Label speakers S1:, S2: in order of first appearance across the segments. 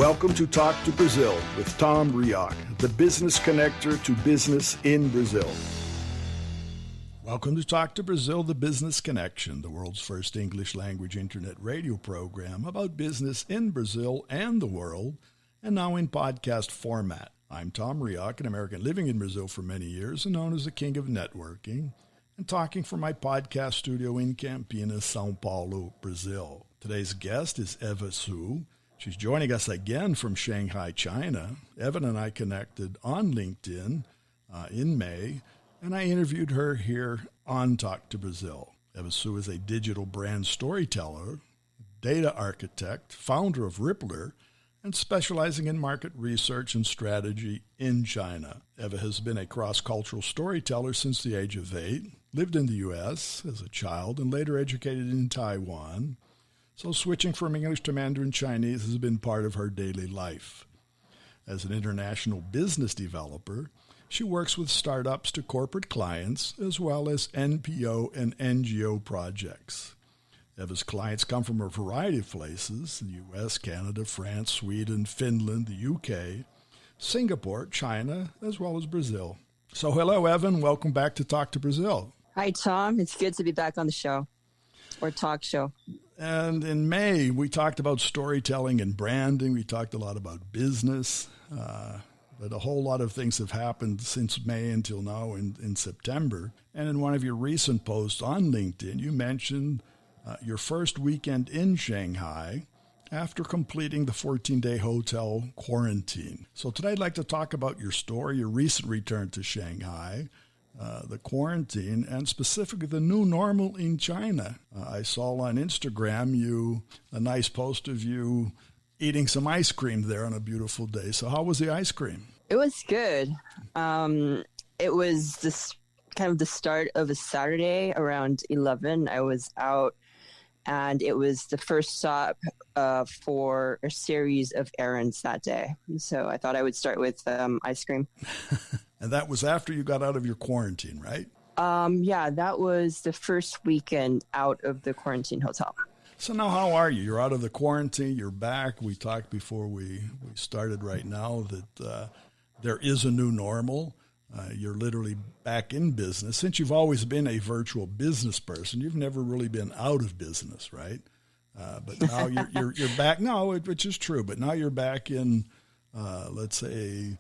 S1: Welcome to Talk to Brazil with Tom Reaoch, the business connector to business in Brazil. Welcome to Talk to Brazil, the Business Connection, the world's first English language internet radio program about business in Brazil and the world, and now in podcast format. I'm Tom Reaoch, an American living in Brazil for many years and known as the King of Networking, and talking from my podcast studio in Campinas, São Paulo, Brazil. Today's guest is Eva Hsu. She's joining us again from Shanghai, China. Evan and I connected on LinkedIn in May, and I interviewed her here on Talk to Brazil. Eva Hsu is a digital brand storyteller, data architect, founder of Rippler, and specializing in market research and strategy in China. Eva has been a cross-cultural storyteller since the age of 8, lived in the U.S. as a child, and later educated in Taiwan. So switching from English to Mandarin Chinese has been part of her daily life. As an international business developer, she works with startups to corporate clients, as well as NPO and NGO projects. Eva's clients come from a variety of places: the U.S., Canada, France, Sweden, Finland, the U.K., Singapore, China, as well as Brazil. So hello, Evan. Welcome back to Talk to Brazil.
S2: Hi, Tom. It's good to be back on the show, or talk show.
S1: And in May, we talked about storytelling and branding. We talked a lot about business. But a whole lot of things have happened since May until now in September. And in one of your recent posts on LinkedIn, you mentioned your first weekend in Shanghai after completing the 14-day hotel quarantine. So today I'd like to talk about your story, your recent return to Shanghai, the quarantine, and specifically the new normal in China. I saw on Instagram a nice post of you eating some ice cream there on a beautiful day. So how was the ice cream?
S2: It was good. It was kind of the start of a Saturday around 11. I was out, and it was the first stop for a series of errands that day. So I thought I would start with ice cream.
S1: And that was after you got out of your quarantine, right?
S2: Yeah, that was the first weekend out of the quarantine hotel.
S1: So now how are you? You're out of the quarantine. You're back. We talked before we started right now that there is a new normal. You're literally back in business. Since you've always been a virtual business person, you've never really been out of business, right? But now you're back. No, which is true. But now you're back in, let's say,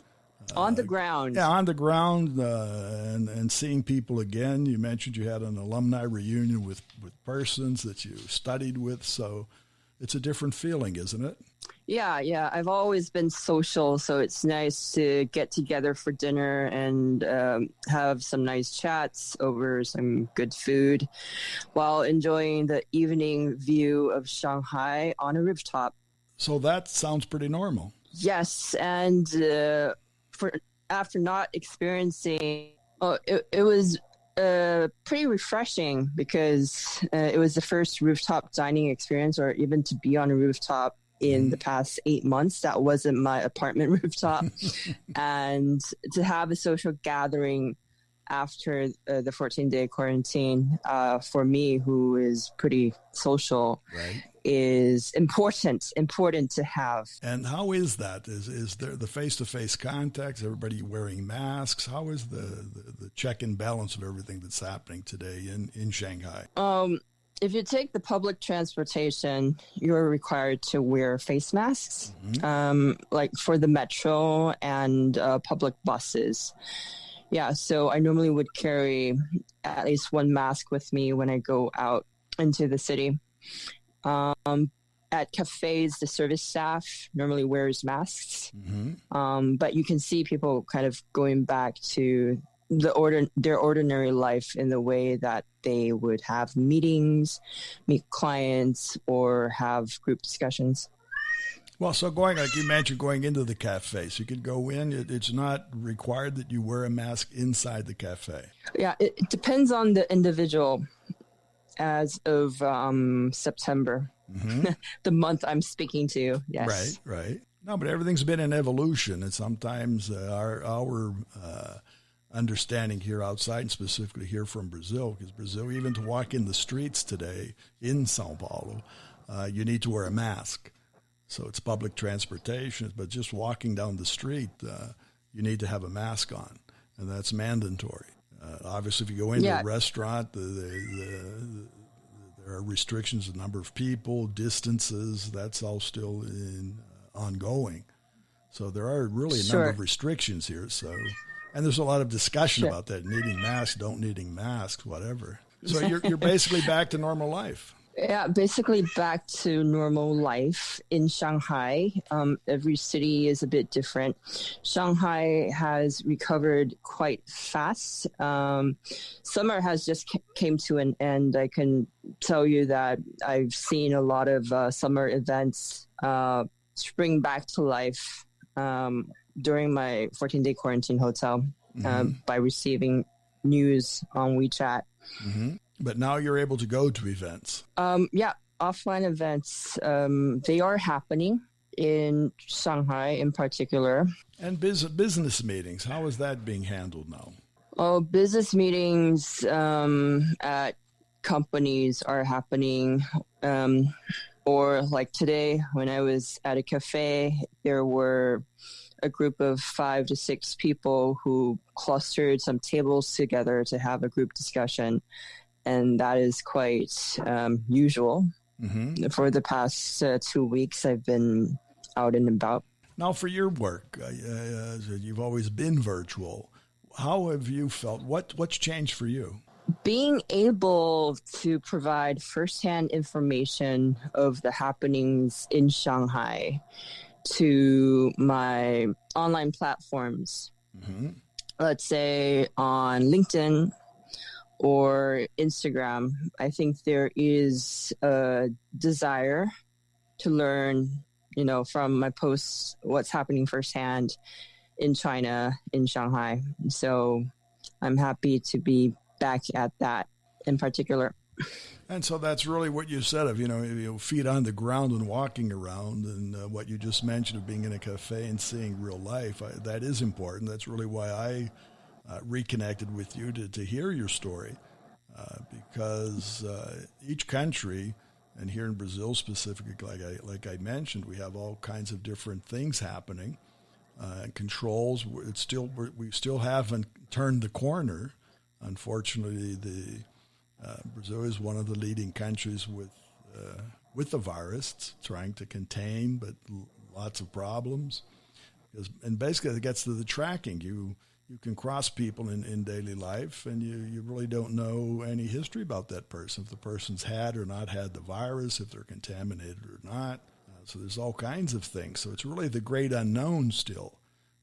S2: on the ground.
S1: Yeah, on the ground and seeing people again. You mentioned you had an alumni reunion with persons that you studied with. So it's a different feeling, isn't it?
S2: Yeah. I've always been social, so it's nice to get together for dinner and have some nice chats over some good food while enjoying the evening view of Shanghai on a rooftop.
S1: So that sounds pretty normal.
S2: Yes, and after not experiencing, it was pretty refreshing because it was the first rooftop dining experience, or even to be on a rooftop in the past 8 months. That wasn't my apartment rooftop. And to have a social gathering after the 14-day quarantine, for me, who is pretty social, right, is important to have. And
S1: how is that? Is there the face-to-face contact? Is everybody wearing masks? How is the check and balance of everything that's happening today in Shanghai?
S2: If you take the public transportation, you're required to wear face masks, like for the metro and public buses. Yeah, so I normally would carry at least one mask with me when I go out into the city. At cafes, the service staff normally wears masks, but you can see people kind of going back to their ordinary life in the way that they would have meetings, meet clients, or have group discussions.
S1: Well, so like you mentioned, going into the cafe, so you could go in. It's not required that you wear a mask inside the cafe.
S2: Yeah, it depends on the individual. As of September, the month I'm speaking to, yes.
S1: Right. No, but everything's been an evolution, and sometimes our understanding here outside, and specifically here from Brazil, because Brazil, even to walk in the streets today in São Paulo, you need to wear a mask. So it's public transportation, but just walking down the street, you need to have a mask on, and that's mandatory. Obviously, if you go into a restaurant, there are restrictions, the number of people, distances, that's all still ongoing. So there are really a number of restrictions here. So, and there's a lot of discussion about that, needing masks, don't needing masks, whatever. So you're basically back to normal life.
S2: Yeah, basically back to normal life in Shanghai. Every city is a bit different. Shanghai has recovered quite fast. Summer has just came to an end. I can tell you that I've seen a lot of summer events spring back to life during my 14-day quarantine hotel by receiving news on WeChat.
S1: Mm-hmm. But now you're able to go to events.
S2: Offline events. They are happening in Shanghai in particular.
S1: And business meetings, how is that being handled now?
S2: Oh, business meetings at companies are happening. Or like today, when I was at a cafe, there were a group of 5 to 6 people who clustered some tables together to have a group discussion. And that is quite usual. Mm-hmm. For the past 2 weeks, I've been out and about.
S1: Now, for your work, you've always been virtual. How have you felt? What's changed for you?
S2: Being able to provide firsthand information of the happenings in Shanghai to my online platforms, let's say on LinkedIn or Instagram, I think there is a desire to learn, from my posts, what's happening firsthand in China, in Shanghai. So I'm happy to be back at that in particular.
S1: And so that's really what you said of, feet on the ground and walking around, and what you just mentioned of being in a cafe and seeing real life. That is important. That's really why I reconnected with you to hear your story, because each country, and here in Brazil specifically, like I mentioned, we have all kinds of different things happening, and controls. We still haven't turned the corner. Unfortunately, Brazil is one of the leading countries with the virus, trying to contain, but lots of problems. And basically, it gets to the tracking. You can cross people in daily life, and you really don't know any history about that person, if the person's had or not had the virus, if they're contaminated or not. So there's all kinds of things. So it's really the great unknown still.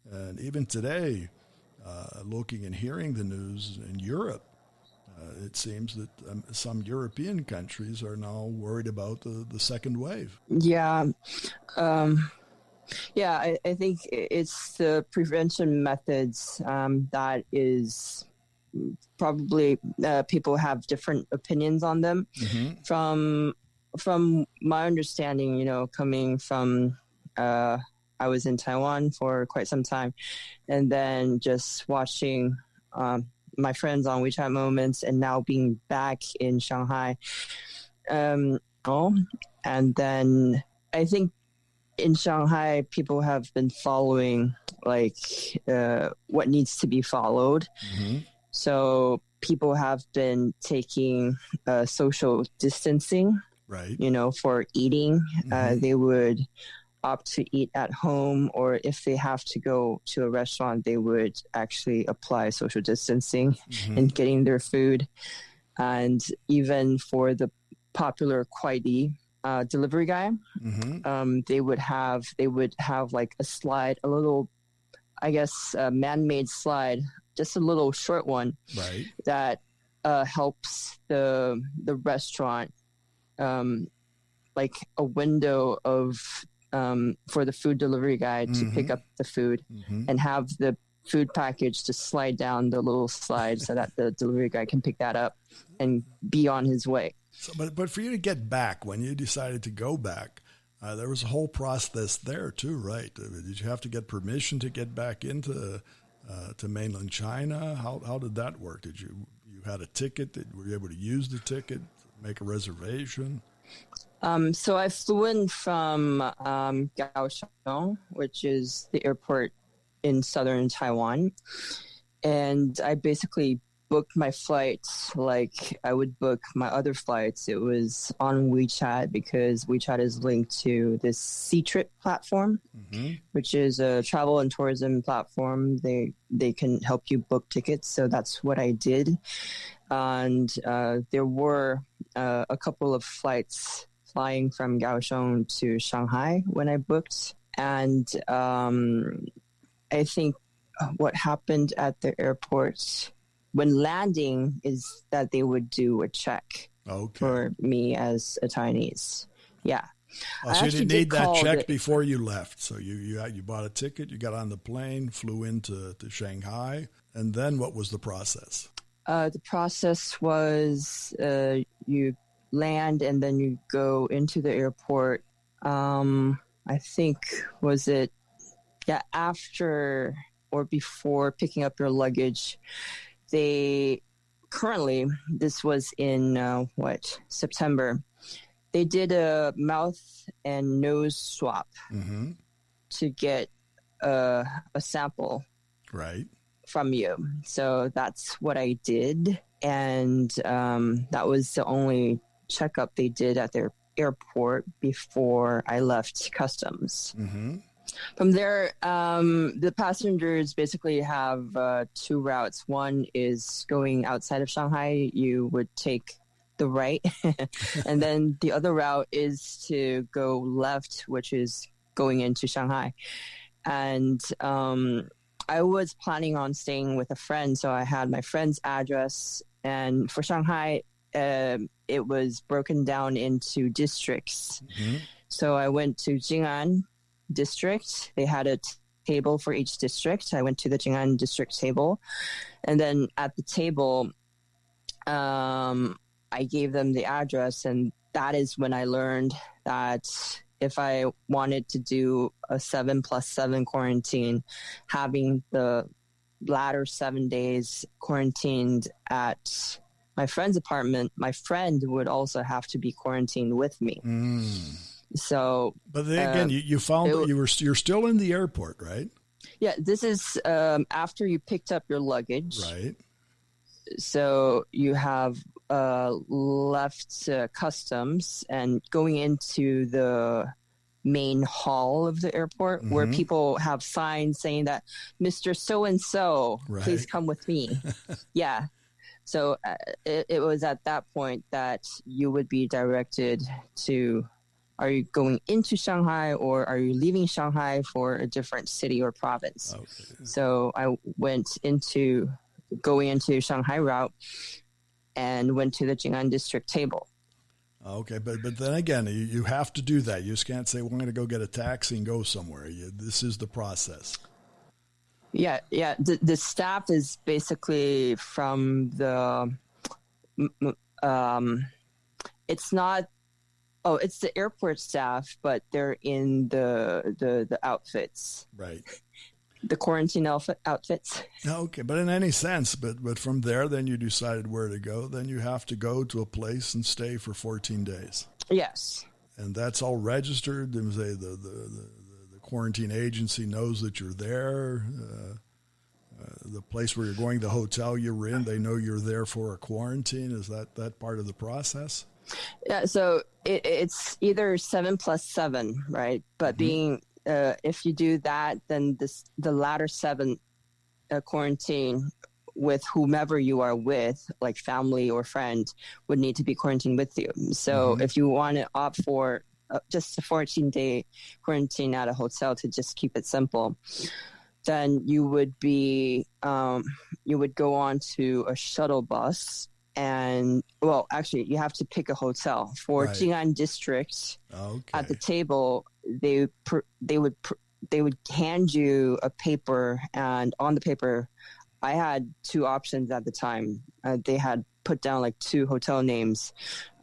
S1: And even today, looking and hearing the news in Europe, it seems that some European countries are now worried about the second wave.
S2: Yeah. I think it's the prevention methods that is probably people have different opinions on them. Mm-hmm. From my understanding, coming from I was in Taiwan for quite some time, and then just watching my friends on WeChat Moments, and now being back in Shanghai. And then I think in Shanghai, people have been following what needs to be followed. Mm-hmm. So people have been taking social distancing,
S1: right?
S2: For eating.
S1: Mm-hmm.
S2: They would opt to eat at home, or if they have to go to a restaurant, they would actually apply social distancing mm-hmm. in getting their food. And even for the popular Kuaidi delivery guy, mm-hmm. They would have like a slide, a little, I guess, man-made slide, just a little short one,
S1: right,
S2: that helps the restaurant, like a window of for the food delivery guy to mm-hmm. pick up the food mm-hmm. and have the food package to slide down the little slide so that the delivery guy can pick that up and be on his way.
S1: So, but for you to get back, when you decided to go back, there was a whole process there too, right? Did you have to get permission to get back into to mainland China? How did that work? Did you had a ticket? Were you able to use the ticket, make a reservation?
S2: So I flew in from Kaohsiung, which is the airport in southern Taiwan. And I basically booked my flights like I would book my other flights. It was on WeChat because WeChat is linked to this Sept platform, which is a travel and tourism platform. They can help you book tickets. So that's what I did. And there were a couple of flights flying from Kaohsiung to Shanghai when I booked. And I think what happened at the airport when landing is that they would do a check for me as a Chinese. Yeah.
S1: Oh, so you didn't need that check before you left. So you bought a ticket, you got on the plane, flew into Shanghai, and then what was the process?
S2: The process was you land and then you go into the airport. I think, was it after or before picking up your luggage? This was in September, they did a mouth and nose swab to get a sample from you. So that's what I did. And that was the only checkup they did at their airport before I left customs. From there, the passengers basically have two routes. One is going outside of Shanghai. You would take the right. And then the other route is to go left, which is going into Shanghai. And I was planning on staying with a friend. So I had my friend's address. And for Shanghai, it was broken down into districts. So I went to Jing'an district. They had a table for each district. I went to the Jing'an district table, and then at the table I gave them the address, and that is when I learned that if I wanted to do a 7+7 quarantine, having the latter 7 days quarantined at my friend's apartment, my friend would also have to be quarantined with me. So,
S1: but then again, you found that you're still in the airport, right?
S2: Yeah, this is after you picked up your luggage,
S1: right?
S2: So you have left customs and going into the main hall of the airport where people have signs saying that Mr. So-and-so, please come with me. Yeah. So it was at that point that you would be directed to, are you going into Shanghai or are you leaving Shanghai for a different city or province? So I went going into Shanghai route and went to the Jing'an district table.
S1: Okay, but then again, you have to do that. You just can't say, well, I'm going to go get a taxi and go somewhere. This is the process.
S2: Yeah. The staff is basically from the, it's not, it's the airport staff, but they're in the outfits.
S1: Right.
S2: The quarantine outfits.
S1: Okay, but in any sense, but from there, then you decided where to go. Then you have to go to a place and stay for 14 days.
S2: Yes.
S1: And that's all registered. And say the quarantine agency knows that you're there. The place where you're going, the hotel you're in, they know you're there for a quarantine. Is that part of the process?
S2: Yeah. So it's either 7+7, right? But being if you do that, then the latter 7 quarantine with whomever you are with, like family or friend, would need to be quarantined with you. So if you want to opt for just a 14-day quarantine at a hotel to just keep it simple, then you would be you would go on to a shuttle bus. And well, actually, you have to pick a hotel for Jing'an district. At the table, they would hand you a paper, and on the paper, I had 2 options at the time. They had put down like 2 hotel names.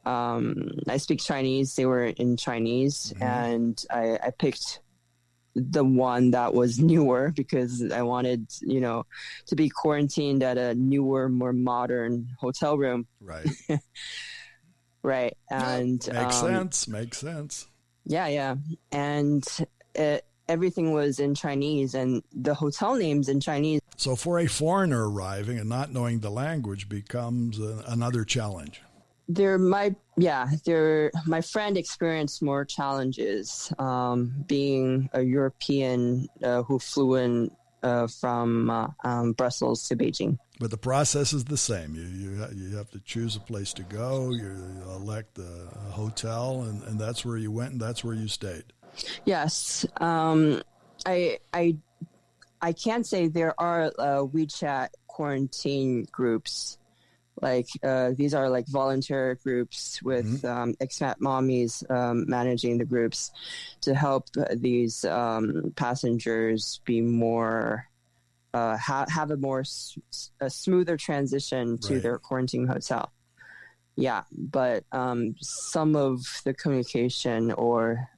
S2: I speak Chinese; they were in Chinese, and I picked the one that was newer because I wanted, to be quarantined at a newer, more modern hotel room.
S1: Right.
S2: right? And
S1: makes sense.
S2: Yeah. And everything was in Chinese, and the hotel names in Chinese.
S1: So for a foreigner arriving and not knowing the language becomes another challenge.
S2: My friend experienced more challenges being a European who flew in from Brussels to Beijing.
S1: But the process is the same. You have to choose a place to go. You elect a hotel, and that's where you went, and that's where you stayed.
S2: Yes, I can't say there are WeChat quarantine groups. Like these are like volunteer groups with expat mommies managing the groups to help these passengers be more have a smoother transition to their quarantine hotel. Yeah, but some of the communication or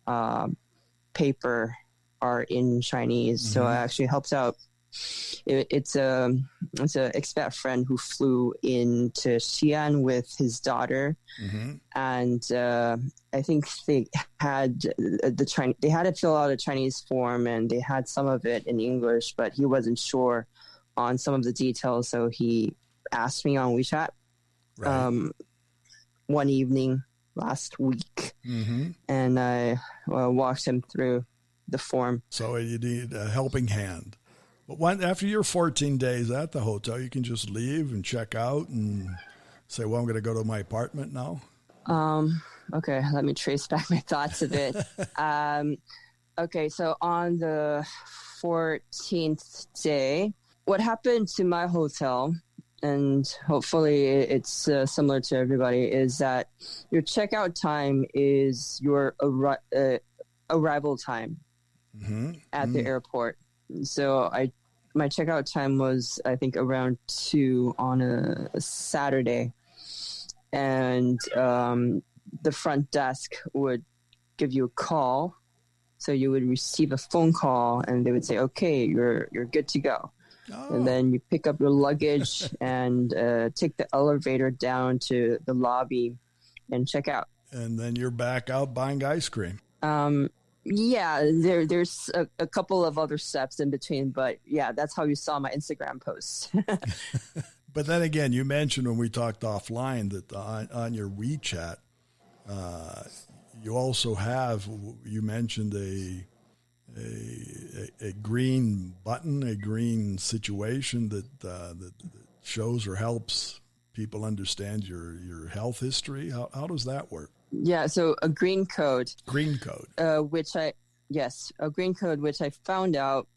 S2: paper are in Chinese, so I actually helped out. It's a expat friend who flew into Xi'an with his daughter, and I think they had they had to fill out a Chinese form, and they had some of it in English, but he wasn't sure on some of the details, so he asked me on WeChat one evening last week, and I walked him through the form.
S1: So you need a helping hand. But after your 14 days at the hotel, you can just leave and check out and say, well, I'm going to go to my apartment now.
S2: Okay, let me trace back my thoughts a bit. Okay, so on the 14th day, what happened to my hotel, and hopefully it's similar to everybody, is that your checkout time is your arrival time at the airport. So my checkout time was, I think, around 2 on a Saturday, and the front desk would give you a call. So you would receive a phone call, and they would say, "Okay, you're good to go." Oh. And then you pick up your luggage and take the elevator down to the lobby and check out.
S1: And then you're back out buying ice cream.
S2: Yeah, there's a couple of other steps in between, but yeah, that's how you saw my Instagram posts.
S1: But then again, you mentioned when we talked offline that on your WeChat, you also have, you mentioned a green button, a green situation that shows or helps people understand your health history. How does that work?
S2: Yeah, so a green code.
S1: Green code.
S2: A green code, which I found out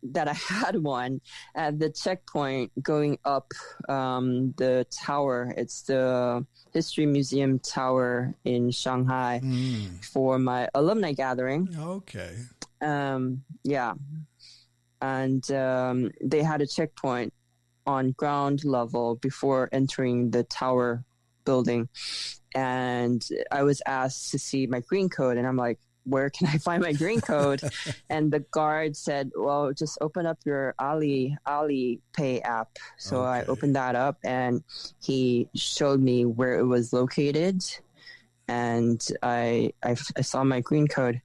S2: that I had one at the checkpoint going up the tower. It's the History Museum Tower in Shanghai for my alumni gathering.
S1: Okay.
S2: Yeah. And they had a checkpoint on ground level before entering the tower building. And I was asked to see my green code, and I'm like, where can I find my green code? And the guard said, well, just open up your Alipay app. So I opened that up, and he showed me where it was located, and I saw my green code.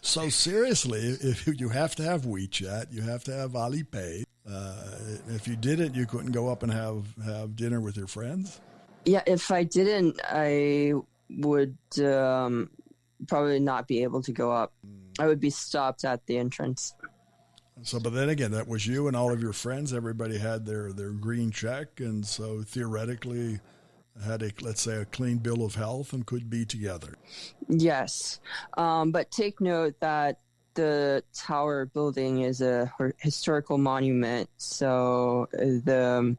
S1: So seriously, if you have to have WeChat, you have to have Alipay. If you didn't, you couldn't go up and have dinner with your friends?
S2: Yeah, if I didn't, I would probably not be able to go up. I would be stopped at the entrance.
S1: So, but then again, that was you and all of your friends. Everybody had their green check, and so theoretically had let's say a clean bill of health and could be together. Yes,
S2: but take note that the tower building is a historical monument, so the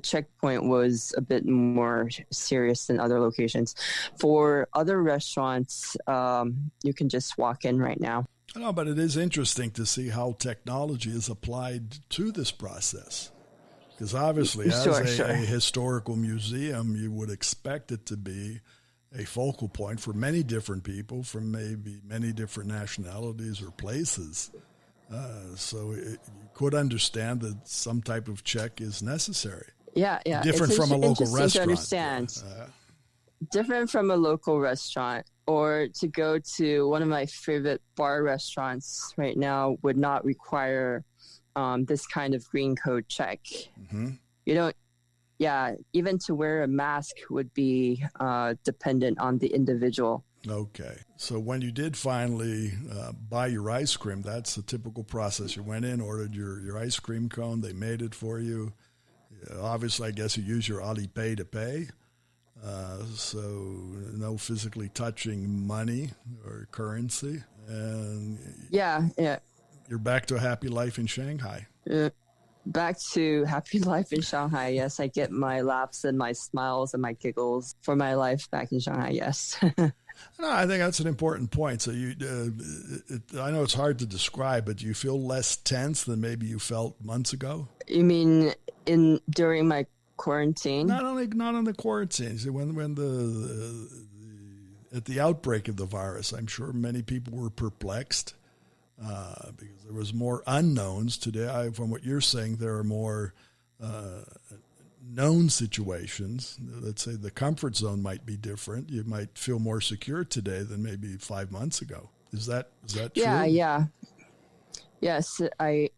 S2: checkpoint was a bit more serious than other locations. For other restaurants, you can just walk in right now.
S1: No, but it is interesting to see how technology is applied to this process. Because obviously, as a historical museum, you would expect it to be a focal point for many different people from maybe many different nationalities or places. So you could understand that some type of check is necessary.
S2: Yeah, yeah.
S1: Different from a local
S2: interesting
S1: restaurant.
S2: to understand. Different from a local restaurant, or to go to one of my favorite bar restaurants right now would not require this kind of green code check.
S1: Mm-hmm.
S2: You don't, yeah, even to wear a mask would be dependent on the individual.
S1: Okay. So when you did finally buy your ice cream, that's the typical process. You went in, ordered your ice cream cone. They made it for you. Obviously, I guess you use your Alipay to pay. So no physically touching money or currency. And
S2: yeah.
S1: You're back to a happy life in Shanghai.
S2: Back to happy life in Shanghai. Yes, I get my laughs and my smiles and my giggles for my life back in Shanghai. Yes.
S1: No, I think that's an important point. So I know it's hard to describe, but do you feel less tense than maybe you felt months ago?
S2: You mean during my quarantine?
S1: Not on the quarantine. See, when at the outbreak of the virus, I'm sure many people were perplexed because there was more unknowns. Today, from what you're saying, there are more known situations. Let's say the comfort zone might be different. You might feel more secure today than maybe 5 months ago. Is that true?
S2: Yeah. Yes, I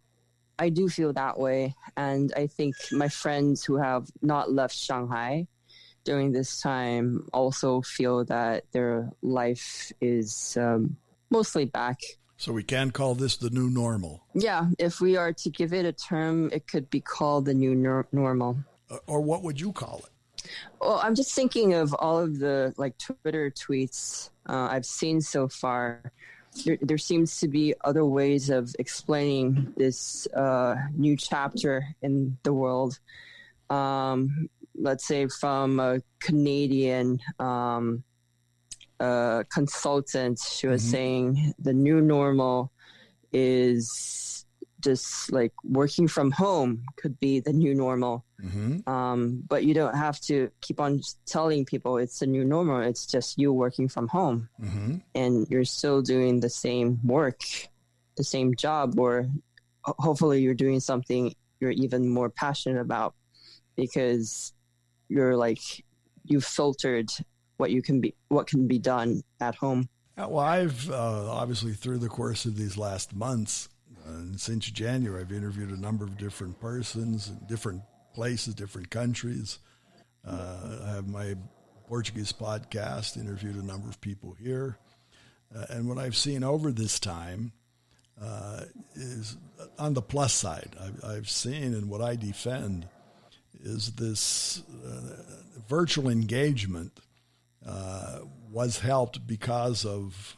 S2: do feel that way. And I think my friends who have not left Shanghai during this time also feel that their life is mostly back.
S1: So we can call this the new normal.
S2: Yeah, if we are to give it a term, it could be called the new normal.
S1: Or what would you call it?
S2: Well, I'm just thinking of all of the Twitter tweets I've seen so far. There seems to be other ways of explaining this new chapter in the world. Let's say from a Canadian consultant, she was saying the new normal is just like working from home could be the new normal. But you don't have to keep on telling people it's the new normal. It's just you working from home and you're still doing the same work, the same job, or hopefully you're doing something you're even more passionate about because you've filtered what can be done at home.
S1: Well, I've obviously through the course of these last months, since January, I've interviewed a number of different persons in different places, different countries. I have my Portuguese podcast, interviewed a number of people here. And what I've seen over this time is on the plus side. I've seen, and what I defend is this virtual engagement was helped because of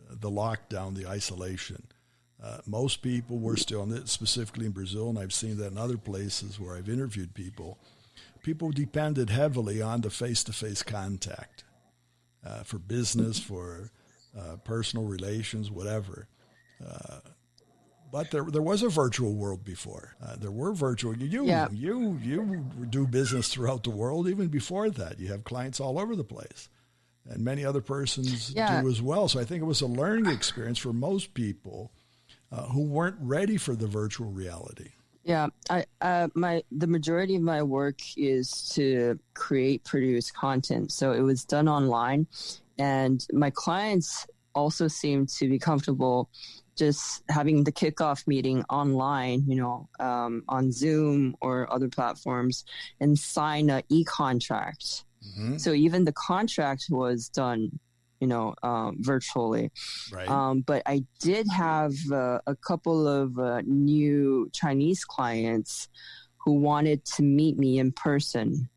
S1: the lockdown, the isolation. Most people were still, specifically in Brazil, and I've seen that in other places where I've interviewed people, depended heavily on the face-to-face contact for business, for personal relations, whatever. But there was a virtual world before. There were virtual. You do business throughout the world even before that. You have clients all over the place, and many other persons do as well. So I think it was a learning experience for most people who weren't ready for the virtual reality.
S2: Yeah, the majority of my work is to produce content. So it was done online, and my clients also seem to be comfortable just having the kickoff meeting online, on Zoom or other platforms, and sign an e-contract. So even the contract was done, virtually.
S1: Right.
S2: But I did have a couple of new Chinese clients who wanted to meet me in person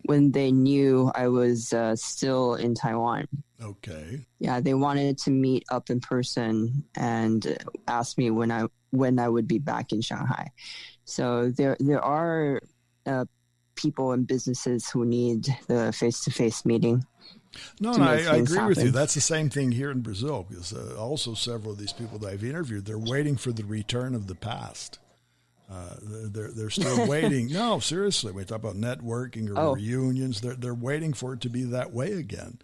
S2: when they knew I was still in Taiwan.
S1: Okay.
S2: Yeah, they wanted to meet up in person and ask me when I would be back in Shanghai. So there are people and businesses who need the face-to-face meeting.
S1: No, and I agree with you. That's the same thing here in Brazil, because also several of these people that I've interviewed, they're waiting for the return of the past. They're still waiting. No, seriously, we talk about networking or reunions. They're waiting for it to be that way again.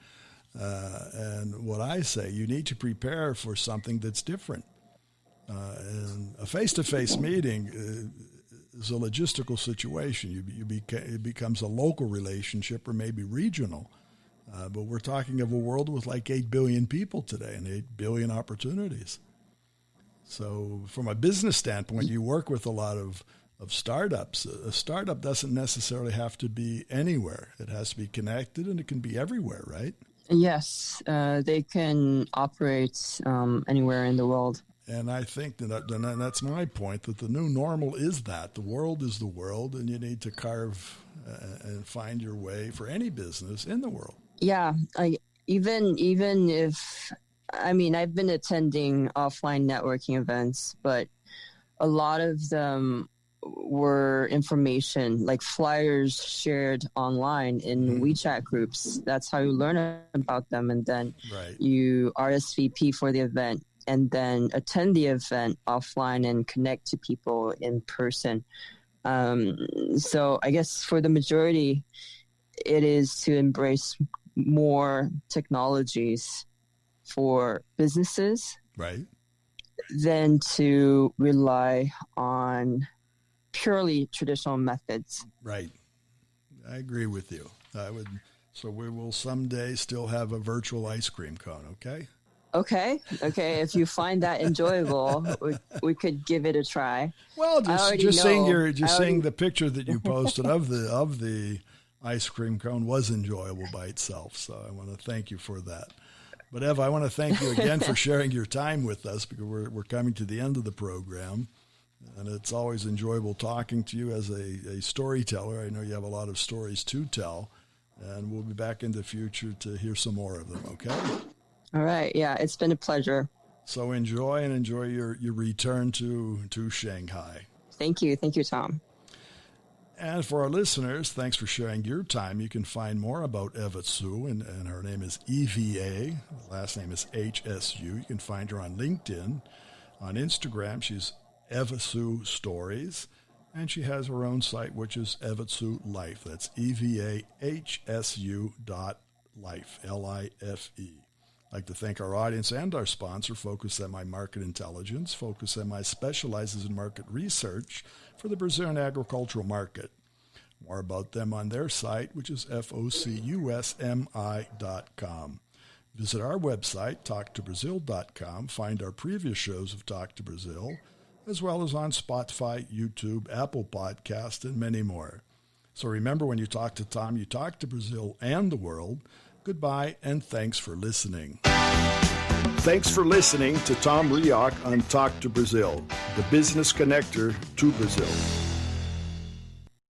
S1: And what I say, you need to prepare for something that's different. And a face-to-face meeting is a logistical situation. It becomes a local relationship or maybe regional. But we're talking of a world with like 8 billion people today and 8 billion opportunities. So from a business standpoint, you work with a lot of startups. A startup doesn't necessarily have to be anywhere. It has to be connected, and it can be everywhere, right?
S2: Yes, they can operate anywhere in the world.
S1: And I think that's my point, that the new normal is that. The world is the world, and you need to carve and find your way for any business in the world.
S2: Yeah, even if, I've been attending offline networking events, but a lot of them were information, like flyers shared online in WeChat groups. That's how you learn about them. And then you RSVP for the event and then attend the event offline and connect to people in person. So I guess for the majority, it is to embrace more technologies for businesses,
S1: right, than
S2: to rely on purely traditional methods.
S1: Right. I agree with you. So we will someday still have a virtual ice cream cone, okay?
S2: Okay. If you find that enjoyable, we could give it a try.
S1: Well, just seeing the picture that you posted of the ice cream cone was enjoyable by itself. So I want to thank you for that. But Eva, I want to thank you again for sharing your time with us, because we're coming to the end of the program. And it's always enjoyable talking to you as a storyteller. I know you have a lot of stories to tell, and we'll be back in the future to hear some more of them, okay?
S2: All right. Yeah, it's been a pleasure.
S1: So enjoy your return to Shanghai.
S2: Thank you. Thank you, Tom.
S1: And for our listeners, thanks for sharing your time. You can find more about Eva Hsu, and her name is EVA. Last name is HSU. You can find her on LinkedIn. On Instagram, she's Eva Hsu Stories, and she has her own site, which is Eva Hsu Life. That's EVAHSU.life, L-I-F-E. I'd like to thank our audience and our sponsor, Focus MI Market Intelligence. Focus MI specializes in market research for the Brazilian agricultural market. More about them on their site, which is FOCUSMI.com. Visit our website, talktobrazil.com. Find our previous shows of Talk to Brazil, as well as on Spotify, YouTube, Apple Podcast, and many more. So remember, when you talk to Tom, you talk to Brazil and the world. Goodbye, and thanks for listening. Thanks for listening to Tom Reaoch on Talk to Brazil, the business connector to Brazil.